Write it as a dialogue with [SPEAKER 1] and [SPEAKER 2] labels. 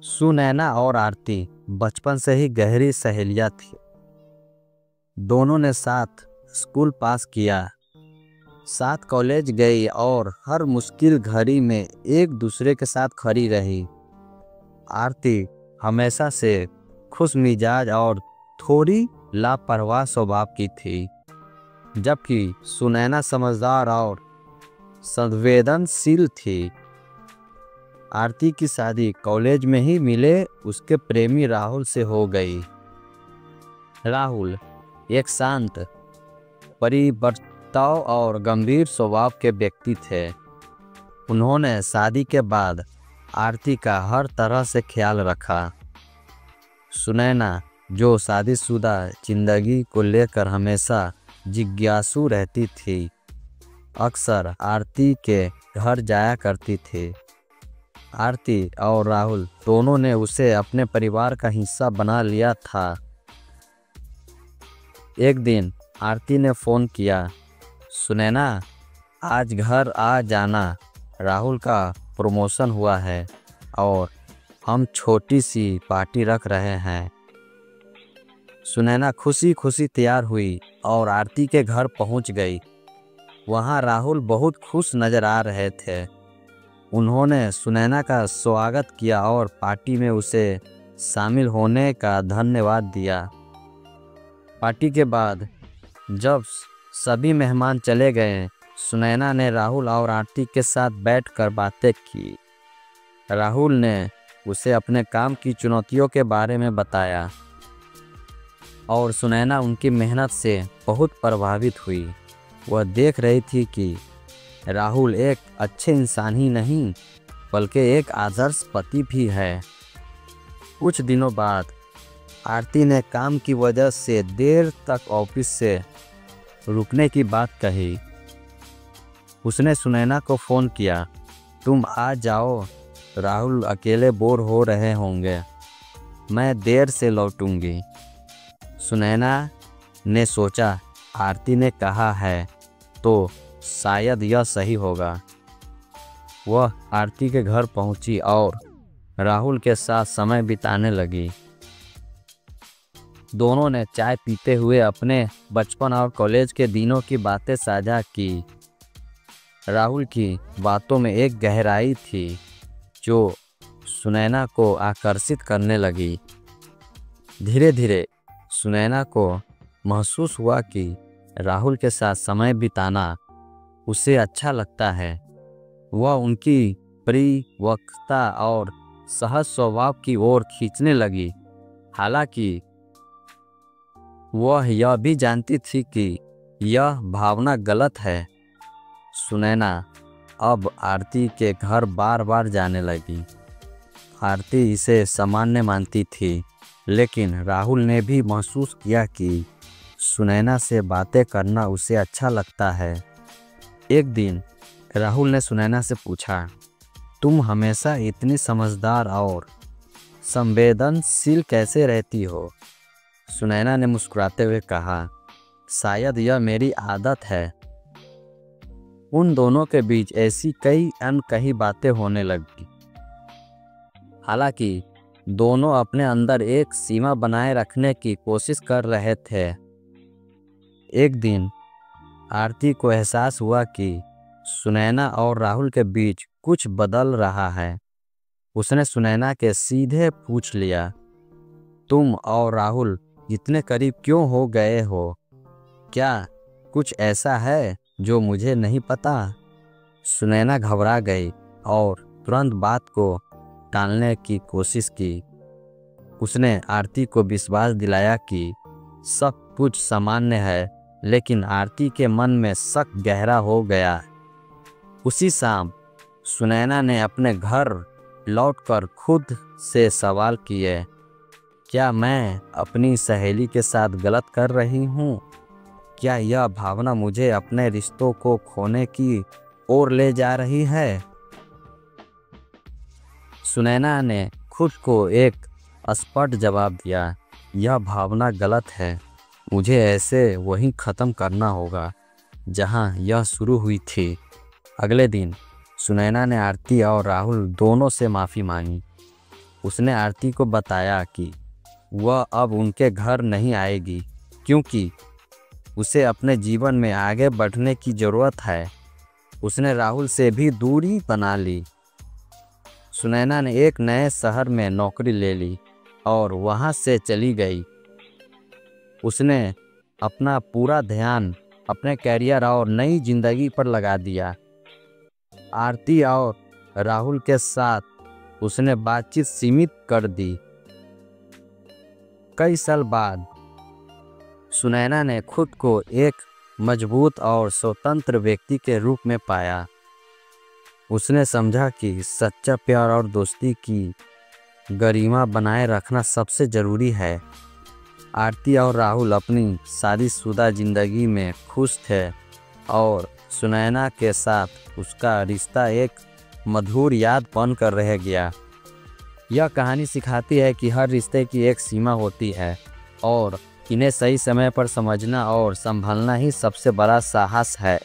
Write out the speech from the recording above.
[SPEAKER 1] सुनैना और आरती बचपन से ही गहरी सहेलियां थी। दोनों ने साथ स्कूल पास किया, साथ कॉलेज गई और हर मुश्किल घड़ी में एक दूसरे के साथ खड़ी रही। आरती हमेशा से खुश मिजाज और थोड़ी लापरवाह स्वभाव की थी, जबकि सुनैना समझदार और संवेदनशील थी। आरती की शादी कॉलेज में ही मिले उसके प्रेमी राहुल से हो गई। राहुल एक शांत, परिपक्व और गंभीर स्वभाव के व्यक्ति थे। उन्होंने शादी के बाद आरती का हर तरह से ख्याल रखा। सुनैना, जो शादीशुदा जिंदगी को लेकर हमेशा जिज्ञासु रहती थी, अक्सर आरती के घर जाया करती थी। आरती और राहुल दोनों ने उसे अपने परिवार का हिस्सा बना लिया था। एक दिन आरती ने फ़ोन किया, सुनैना, आज घर आ जाना, राहुल का प्रमोशन हुआ है और हम छोटी सी पार्टी रख रहे हैं। सुनैना खुशी खुशी तैयार हुई और आरती के घर पहुंच गई। वहां राहुल बहुत खुश नज़र आ रहे थे। उन्होंने सुनैना का स्वागत किया और पार्टी में उसे शामिल होने का धन्यवाद दिया। पार्टी के बाद जब सभी मेहमान चले गए, सुनैना ने राहुल और आरती के साथ बैठकर बातें की। राहुल ने उसे अपने काम की चुनौतियों के बारे में बताया और सुनैना उनकी मेहनत से बहुत प्रभावित हुई। वह देख रही थी कि राहुल एक अच्छे इंसान ही नहीं, बल्कि एक आदर्श पति भी है। कुछ दिनों बाद आरती ने काम की वजह से देर तक ऑफिस से रुकने की बात कही। उसने सुनैना को फ़ोन किया, तुम आ जाओ, राहुल अकेले बोर हो रहे होंगे, मैं देर से लौटूंगी। सुनैना ने सोचा, आरती ने कहा है तो शायद यह सही होगा। वह आरती के घर पहुंची और राहुल के साथ समय बिताने लगी। दोनों ने चाय पीते हुए अपने बचपन और कॉलेज के दिनों की बातें साझा की। राहुल की बातों में एक गहराई थी जो सुनैना को आकर्षित करने लगी। धीरे धीरे सुनैना को महसूस हुआ कि राहुल के साथ समय बिताना उसे अच्छा लगता है। वह उनकी परिपक्वता और सहज स्वभाव की ओर खींचने लगी। हालांकि वह यह भी जानती थी कि यह भावना गलत है। सुनैना अब आरती के घर बार बार जाने लगी। आरती इसे सामान्य मानती थी, लेकिन राहुल ने भी महसूस किया कि सुनैना से बातें करना उसे अच्छा लगता है। एक दिन राहुल ने सुनैना से पूछा, तुम हमेशा इतनी समझदार और संवेदनशील कैसे रहती हो? सुनैना ने मुस्कुराते हुए कहा, शायद यह मेरी आदत है। उन दोनों के बीच ऐसी कई अनकही बातें होने लगी। हालांकि दोनों अपने अंदर एक सीमा बनाए रखने की कोशिश कर रहे थे। एक दिन आरती को एहसास हुआ कि सुनैना और राहुल के बीच कुछ बदल रहा है। उसने सुनैना के सीधे पूछ लिया, तुम और राहुल इतने करीब क्यों हो गए हो? क्या कुछ ऐसा है जो मुझे नहीं पता? सुनैना घबरा गई और तुरंत बात को टालने की कोशिश की। उसने आरती को विश्वास दिलाया कि सब कुछ सामान्य है, लेकिन आरती के मन में शक गहरा हो गया। उसी शाम सुनैना ने अपने घर लौटकर खुद से सवाल किए, क्या मैं अपनी सहेली के साथ गलत कर रही हूँ? क्या यह भावना मुझे अपने रिश्तों को खोने की ओर ले जा रही है? सुनैना ने खुद को एक स्पष्ट जवाब दिया, यह भावना गलत है। मुझे ऐसे वहीं ख़त्म करना होगा जहां यह शुरू हुई थी। अगले दिन सुनैना ने आरती और राहुल दोनों से माफ़ी मांगी। उसने आरती को बताया कि वह अब उनके घर नहीं आएगी क्योंकि उसे अपने जीवन में आगे बढ़ने की ज़रूरत है। उसने राहुल से भी दूरी बना ली। सुनैना ने एक नए शहर में नौकरी ले ली और वहाँ से चली गई। उसने अपना पूरा ध्यान अपने कैरियर और नई जिंदगी पर लगा दिया। आरती और राहुल के साथ उसने बातचीत सीमित कर दी। कई साल बाद सुनैना ने खुद को एक मजबूत और स्वतंत्र व्यक्ति के रूप में पाया। उसने समझा कि सच्चा प्यार और दोस्ती की गरिमा बनाए रखना सबसे ज़रूरी है। आरती और राहुल अपनी शादीशुदा ज़िंदगी में खुश थे और सुनैना के साथ उसका रिश्ता एक मधुर याद बनकर रह गया। यह कहानी सिखाती है कि हर रिश्ते की एक सीमा होती है और इन्हें सही समय पर समझना और संभालना ही सबसे बड़ा साहस है।